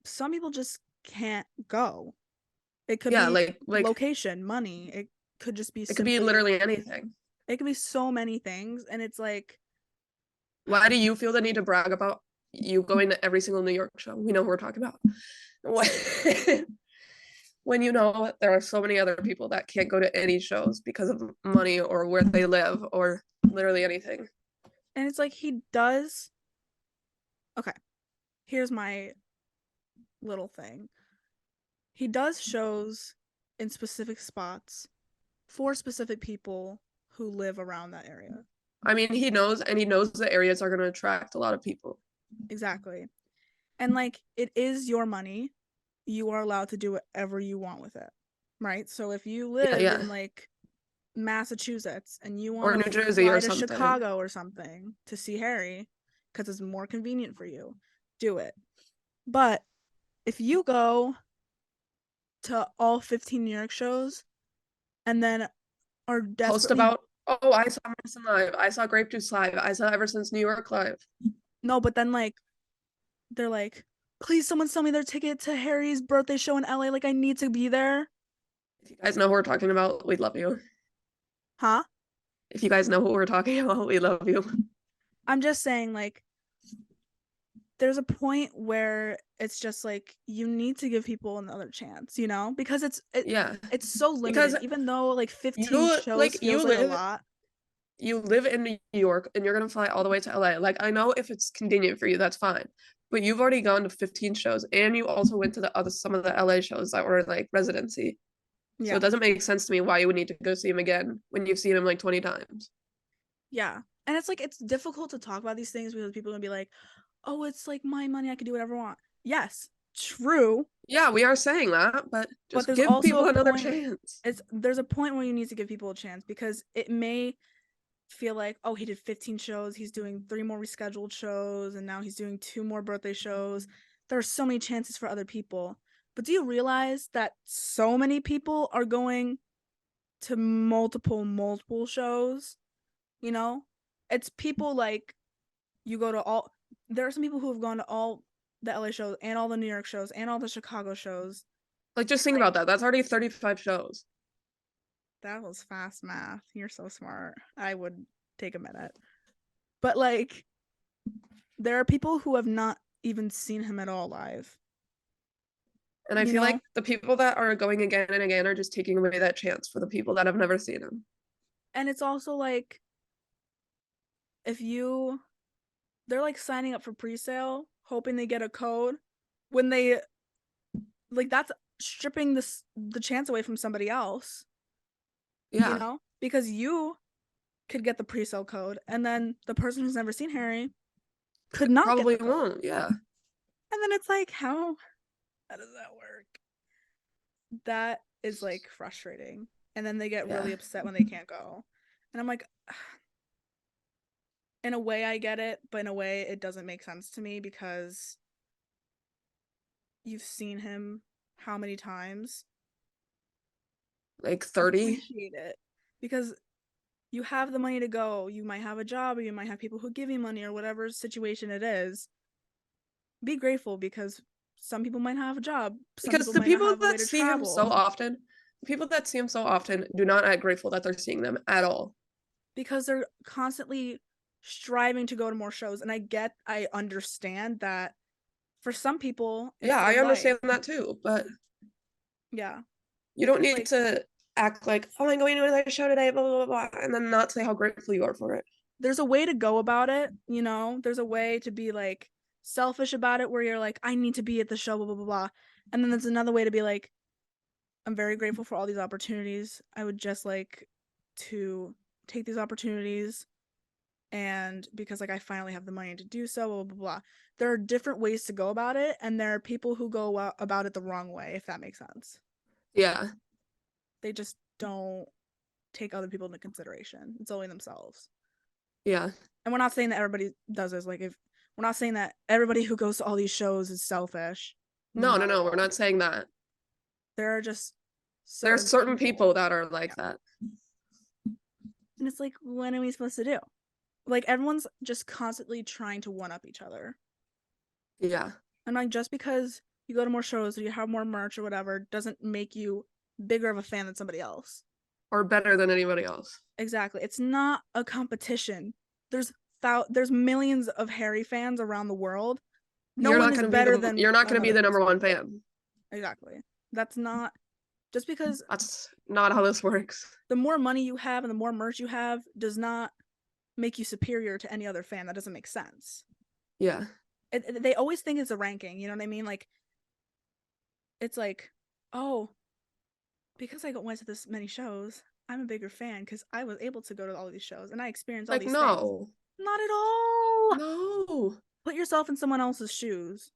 some people just can't go. It could be like location, money. It could just be. It could be literally anything. It could be so many things, and it's like, why do you feel the need to brag about you going to every single New York show? We know who we're talking about. When you know there are so many other people that can't go to any shows because of money or where they live or literally anything. And it's like he does. Okay, here's my little thing. He does shows in specific spots for specific people who live around that area. I mean, he knows the areas are going to attract a lot of people. Exactly. And like, it is your money. You are allowed to do whatever you want with it. Right? So if you live in like Massachusetts and you want to New Jersey or to Chicago or something to see Harry because it's more convenient for you, do it. But if you go to all 15 New York shows and then are desperately post about, oh, I saw Madison live, I saw Grape Juice live, I saw Ever Since New York live. No, but then like they're like, please someone sell me their ticket to Harry's birthday show in LA. Like I need to be there. If you guys know who we're talking about, we love you. Huh? If you guys know who we're talking about, we love you. I'm just saying, like, there's a point where it's just like you need to give people another chance, you know, because it's so limited. Even though like 15 shows feels like a lot. you live in New York and you're gonna fly all the way to LA. Like, I know if it's convenient for you, that's fine. But you've already gone to 15 shows and you also went to the other some of the LA shows that were like residency. So Yeah. it doesn't make sense to me why you would need to go see him again when you've seen him like 20 times. Yeah. And it's like it's difficult to talk about these things because people are gonna be like, oh, it's like my money, I can do whatever I want. Yes, true. Yeah, we are saying that, but But just there's give also people a another point, chance. there's a point where you need to give people a chance because it may feel like, oh, he did 15 shows, he's doing 3 more rescheduled shows, and now he's doing 2 more birthday shows. There are so many chances for other people. But do you realize that so many people are going to multiple shows? You know? It's people like you go to all there are some people who have gone to all the LA shows and all the New York shows and all the Chicago shows. Like, just think about that. That's already 35 shows. That was fast math. You're so smart. I would take a minute. But like there are people who have not even seen him at all live. And I You feel know? like the people that are going again and again are just taking away that chance for the people that have never seen him. And it's also like if you they're like signing up for pre-sale hoping they get a code when they like that's stripping the chance away from somebody else, you Yeah, know? Because you could get the pre-sale code and then the person who's never seen Harry could not get probably the code. won't. Yeah. And then it's like how does that work? That is like frustrating. And then they get Yeah. really upset when they can't go. And I'm like in a way I get it, but in a way it doesn't make sense to me because you've seen him how many times? Like 30. Appreciate it. Because you have the money to go. You might have a job or you might have people who give you money or whatever situation it is. Be grateful because some people might not have a job. Some Because people the might not people have a way that to see him so travel often, people that see him so often do not act grateful that they're seeing them at all. because they're constantly striving to go to more shows. And I understand that for some people, it's Yeah, their I life. understand that too, but Yeah. you don't It's need like to act like, oh, I'm going to another show today, blah, blah, blah, blah, and then not say how grateful you are for it. there's a way to go about it, you know? There's a way to be like selfish about it where you're like, I need to be at the show, blah, blah, blah, blah. And then there's another way to be like, I'm very grateful for all these opportunities. I would just like to take these opportunities and because like I finally have the money to do so, blah, blah, blah. There are different ways to go about it, and there are people who go about it the wrong way, if that makes sense. Yeah. They just don't take other people into consideration. It's only themselves. Yeah. And we're not saying that everybody does this. Like if we're not saying that everybody who goes to all these shows is selfish. No, no, Not at no, we're all. not saying that. There are just There's certain certain people. people that are like Yeah. that. And it's like, what are we supposed to do? Like everyone's just constantly trying to one up each other. Yeah. And like just because you go to more shows or you have more merch or whatever doesn't make you bigger of a fan than somebody else. Or better than anybody else. Exactly. It's not a competition. There's there's millions of Harry fans around the world. No You're one not is gonna be better the than you're not gonna be another the number person. one fan. Exactly. That's not just because That's not how this works. the more money you have and the more merch you have does not make you superior to any other fan. That doesn't make sense. Yeah. They always think it's a ranking. You know what I mean? Like it's like, oh, because I went to this many shows, I'm a bigger fan because I was able to go to all these shows and I experienced all Like, these things. no. Not at all. No. Put yourself in someone else's shoes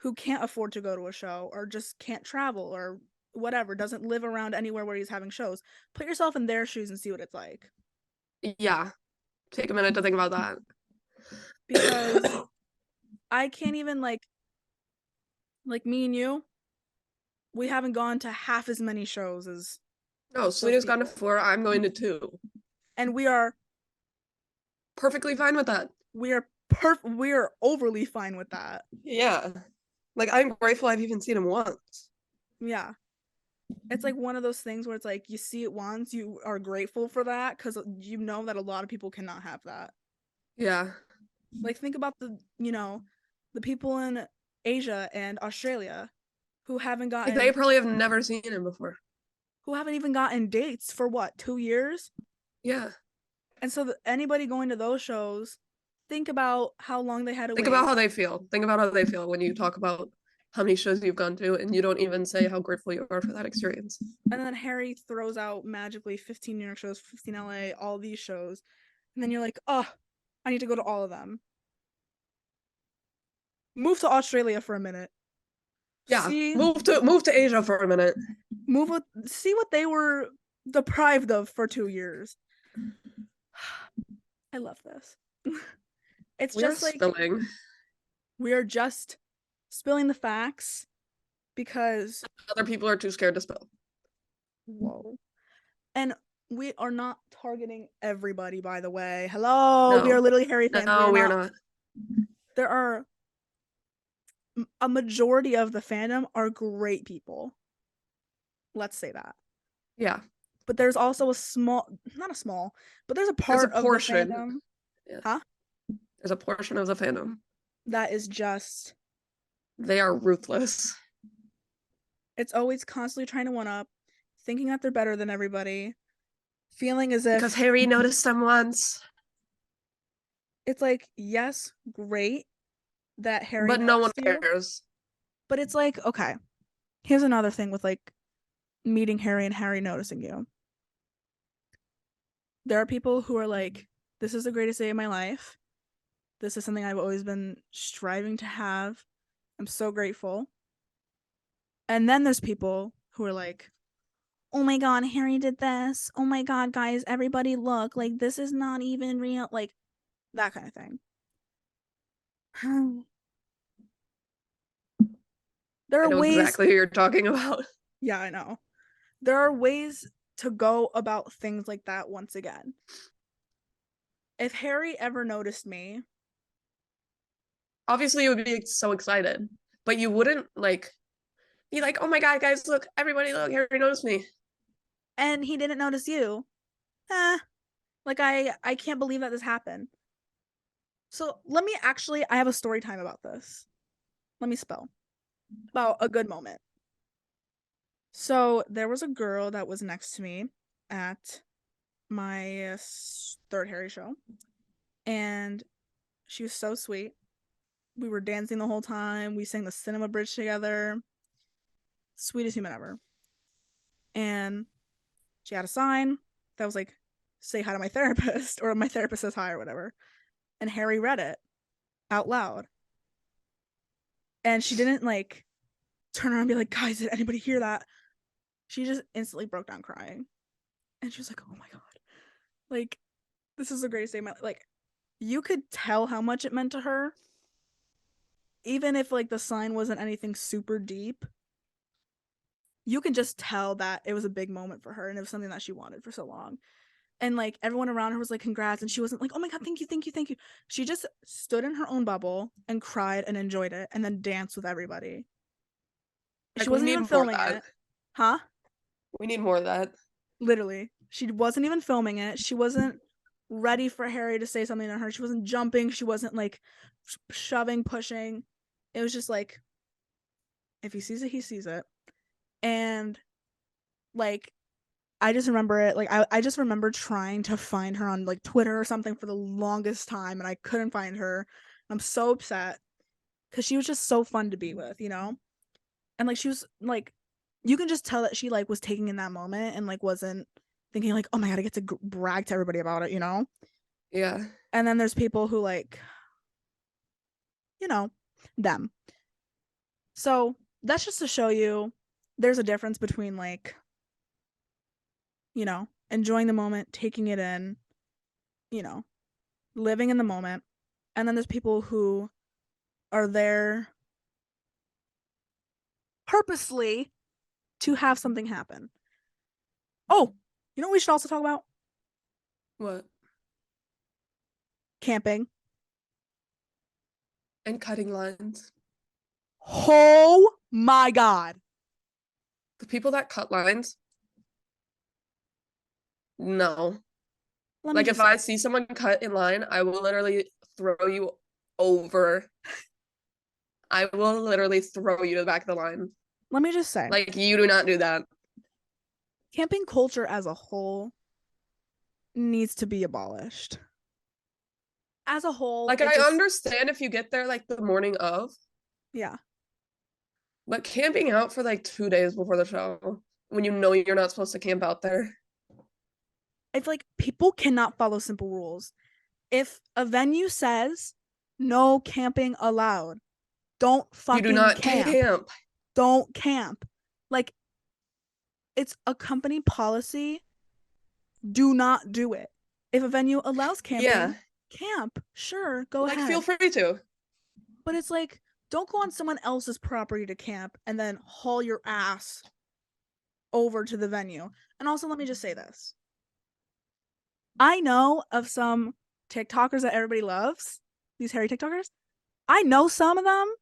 who can't afford to go to a show or just can't travel or whatever, doesn't live around anywhere where he's having shows. Put yourself in their shoes and see what it's like. Yeah. Take a minute to think about that. Because I can't even like me and you, we haven't gone to half as many shows as No, those Selena's gone to people. 4. I'm going to 2. And we are Perfectly fine with that. we are overly fine with that. Yeah. Like, I'm grateful I've even seen him once. Yeah. It's like one of those things where it's like you see it once, you are grateful for that because you know that a lot of people cannot have that. Yeah. Like think about the people in Asia and Australia who haven't Like, they gotten probably have never seen him before. who haven't even gotten dates for what, 2 years? Yeah. And so anybody going to those shows, think about how long they had to Think about wait. how they feel. Think about how they feel when you talk about how many shows you've gone to and you don't even say how grateful you are for that experience. And then Harry throws out magically 15 New York shows, 15 LA, all these shows. And then you're like, oh, I need to go to all of them. Move to Australia for a minute. Yeah, See, move to Asia for a minute. see what they were deprived of for 2 years. I love this. It's We are just like spilling. we are just spilling the facts because Other people are too scared to spill. whoa. And we are not targeting everybody, by the way. Hello, we No. are literally Harry fans. No, we are not. There are a majority of the fandom are great people. Let's say that. Yeah. But there's also a small, not a small, but there's a There's a part of the portion. fandom, Yeah. huh? There's a portion of the fandom. That is just, They are ruthless. it's always constantly trying to one up, thinking that they're better than everybody, feeling as if Because Harry noticed them once. it's like, yes, great that Harry But no one noticed you, cares. but it's like, okay, here's another thing with like meeting Harry and Harry noticing you. There are people who are like, this is the greatest day of my life. This is something I've always been striving to have. I'm so grateful. And then there's people who are like, oh my God, Harry did this. Oh my God, guys, everybody look. Like, this is not even real. Like, that kind of thing. There I are know ways. exactly who you're talking about. Yeah, I know. There are ways to go about things like that once again. If Harry ever noticed me, Obviously, you would be so excited, but you wouldn't like be like, "Oh my God, guys, look! Everybody, look! Harry noticed me." and he didn't notice you, like I can't believe that this happened. So let me actually, I have a story time about this. Let me spell about a good moment. So there was a girl that was next to me at my third Harry show, and she was so sweet. We were dancing the whole time. We sang the Cinema Bridge together. Sweetest human ever. And she had a sign that was like, say hi to my therapist, or my therapist says hi, or whatever. And Harry read it out loud. And she didn't like turn around and be like, guys, did anybody hear that? She just instantly broke down crying. And she was like, oh my God. Like, this is the greatest day of my life. Like, you could tell how much it meant to her. Even if like the sign wasn't anything super deep, you can just tell that it was a big moment for her and it was something that she wanted for so long. And like everyone around her was like, congrats. And she wasn't like, oh my God, thank you, thank you, thank you. She just stood in her own bubble and cried and enjoyed it and then danced with everybody. Like, She we wasn't need even more of filming that. it. Huh? We need more of that. Literally. She wasn't even filming it. She wasn't ready for Harry to say something to her. She wasn't jumping. She wasn't like shoving, pushing. It was just like, if he sees it, he sees it. And like, I just remember it. Like, I just remember trying to find her on like Twitter or something for the longest time, and I couldn't find her. I'm so upset because she was just so fun to be with, you know? And like, she was like, you can just tell that she like was taking in that moment and like wasn't thinking like, oh my God, I get to brag to everybody about it, you know? Yeah. And then there's people who like, you know, them. So that's just to show you there's a difference between like, you know, enjoying the moment, taking it in, you know, living in the moment. And then there's people who are there purposely to have something happen. Oh, you know what we should also talk about? What? Camping. And cutting lines. Oh my God. The people that cut lines, no. Let me Like, just if I say, see someone cut in line, I will literally throw you over. I will literally throw you to the back of the line. let me just say, Like, you do not do that. camping culture as a whole needs to be abolished. As a whole, Like, I understand if you get there like the morning of, yeah. but camping out for like 2 days before the show when you know you're not supposed to camp out there. I feel like people cannot follow simple rules. If a venue says no camping allowed, don't You do fucking not camp. Don't camp. Like, it's a company policy. Do not do it. If a venue allows camping, Yeah. camp. Sure, go Like, ahead. feel free to. But it's like, don't go on someone else's property to camp and then haul your ass over to the venue. And also, let me just say this. I know of some TikTokers that everybody loves, these hairy TikTokers. I know some of them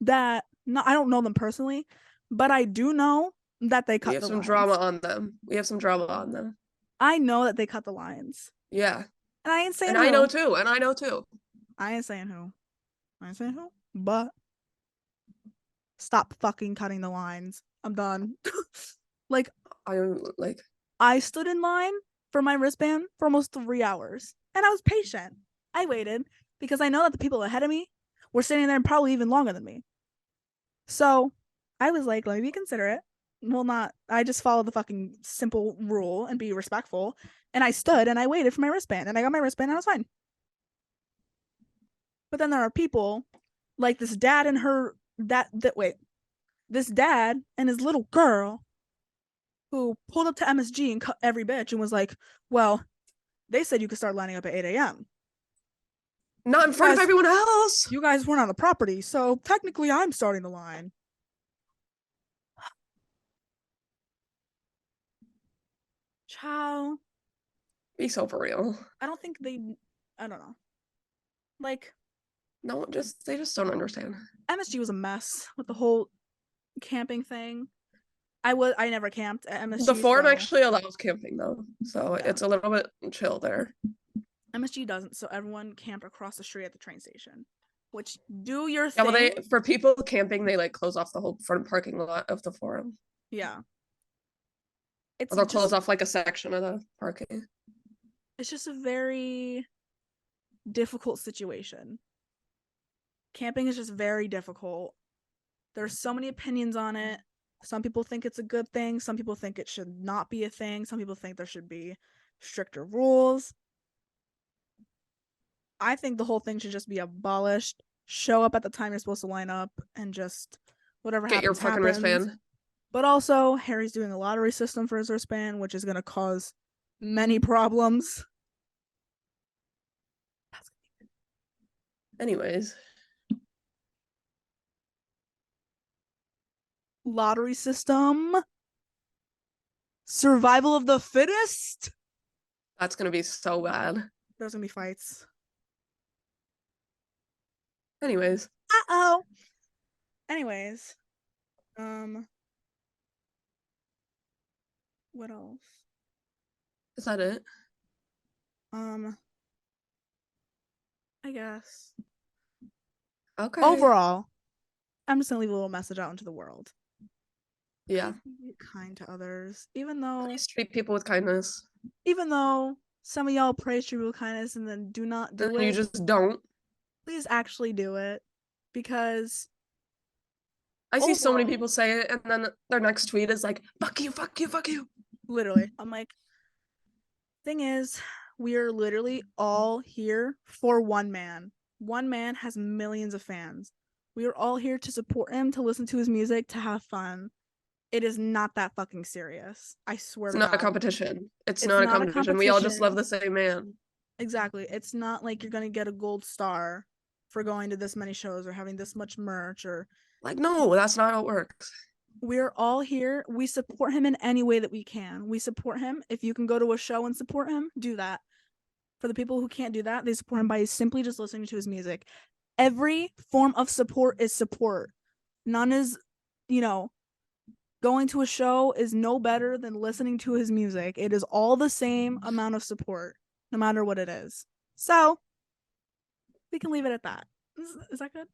that, no, I don't know them personally, but I do know that they cut We have the some lines. drama on them. We have some drama on them. I know that they cut the lines. Yeah. And I ain't saying And who. I know too. And I know too. I ain't saying who. I ain't saying who. But stop fucking cutting the lines. I'm done. Like, I stood in line for my wristband for almost 3 hours. And I was patient. I waited because I know that the people ahead of me were sitting there probably even longer than me. So I was like, let me be considerate. Well, not, I just followed the fucking simple rule and be respectful. And I stood and I waited for my wristband and I got my wristband and I was fine. But then there are people like this dad and this dad and his little girl who pulled up to MSG and cut every bitch and was like, well, they said you could start lining up at 8 a.m. Not in front of everyone else. You guys weren't on the property, so technically I'm starting the line. Ciao. Be so for real. I don't know. Like, no, they just don't understand. MSG was a mess with the whole camping thing. I never camped at MSG. The Forum actually allows camping though, so yeah. It's a little bit chill there. MSG doesn't, so everyone camped across the street at the train station. Which, do your thing. Yeah, well, for people camping, they like close off the whole front parking lot of the Forum. Yeah. Or they'll close off like a section of the parking. It's just a very difficult situation. Camping is just very difficult. There's so many opinions on it. Some people think it's a good thing. Some people think it should not be a thing. Some people think there should be stricter rules. I think the whole thing should just be abolished. Show up at the time you're supposed to line up and just whatever get happens, your fucking wristband. But also, Harry's doing a lottery system for his wristband, which is going to cause many problems. Anyways. Lottery system. Survival of the fittest. That's going to be so bad. There's going to be fights. Anyways. Uh-oh. Anyways. What else? Is that it? I guess. Okay. Overall, I'm just gonna leave a little message out into the world. Yeah. Be kind to others, even though please treat people with kindness. Even though some of y'all praise treat people with kindness and then do not do it. You just don't. Please actually do it, because I see so many people say it, and then their next tweet is like, "Fuck you, fuck you, fuck you." Literally, I'm like, thing is, we are literally all here for one man. One man has millions of fans. We are all here to support him, to listen to his music, to have fun. It is not that fucking serious. I swear to God. It's not a competition. It's not a competition. We all just love the same man. Exactly. It's not like you're gonna get a gold star for going to this many shows or having this much merch or like, no, that's not how it works. We're all here. We support him in any way that we can. We support him. If you can go to a show and support him, do that. For the people who can't do that, they support him by simply just listening to his music. Every form of support is support. None is, going to a show is no better than listening to his music. It is all the same amount of support, no matter what it is. So, we can leave it at that. Is that good?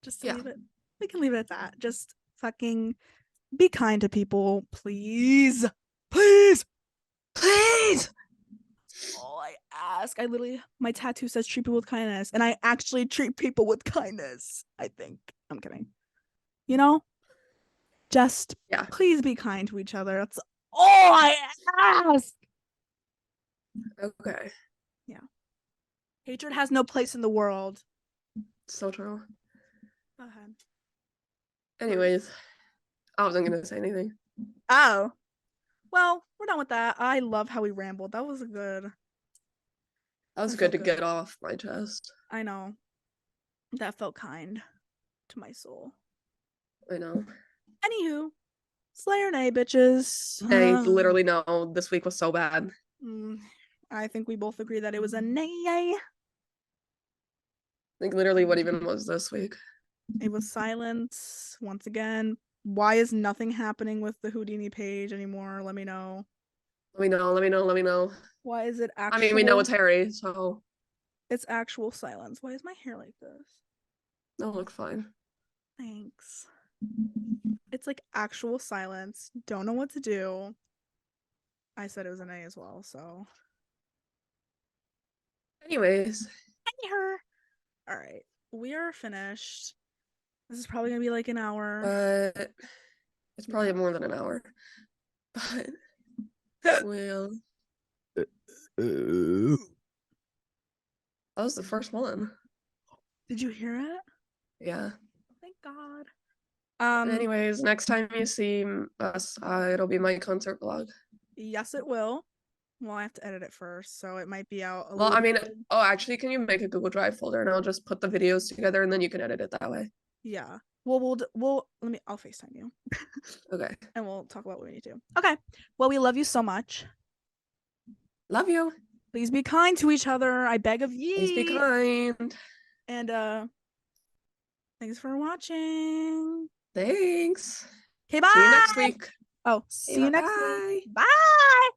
Just to leave it? We can leave it at that. Just fucking be kind to people, please. Please. Please. all I ask. I literally, my tattoo says treat people with kindness, and I actually treat people with kindness. I think. I'm kidding. You know, just Yeah. please be kind to each other. That's all I ask. Okay. Yeah. Hatred has no place in the world. So true. Go ahead. Anyways, I wasn't gonna say anything. Oh. Well, we're done with that. I love how we rambled. That was good. That was That good felt to good. get off my chest. I know. That felt kind to my soul. I know. Anywho, Slayer and A bitches. I literally know this week was so bad. I think we both agree that it was a nay. Like literally, what even was this week? It was silence once again. Why is nothing happening with the Houdini page anymore? Let me know. Let me know. Let me know. Let me know. Why is it actual? I mean, we know it's Harry, so It's actual silence. Why is my hair like this? that looks fine. Thanks. It's like actual silence. Don't know what to do. I said it was an A as well, so. Anyways, Her. All right. We are finished. This is probably gonna be like an hour. but it's probably more than an hour. But well, that was the first one. Did you hear it? Yeah. Thank God. Anyways, next time you see us, it'll be my concert vlog. Yes, it will. Well, I have to edit it first, so it might be out a Well, I mean, little. oh, actually, can you make a Google Drive folder and I'll just put the videos together and then you can edit it that way? Yeah. Well, we'll let me. I'll FaceTime you, Okay. and we'll talk about what we need to. Okay. Well, we love you so much. Love you. Please be kind to each other. I beg of ye. Please be kind. And thanks for watching. Thanks. Okay, bye. See you next week. Oh, see Okay, you next bye. week. Bye.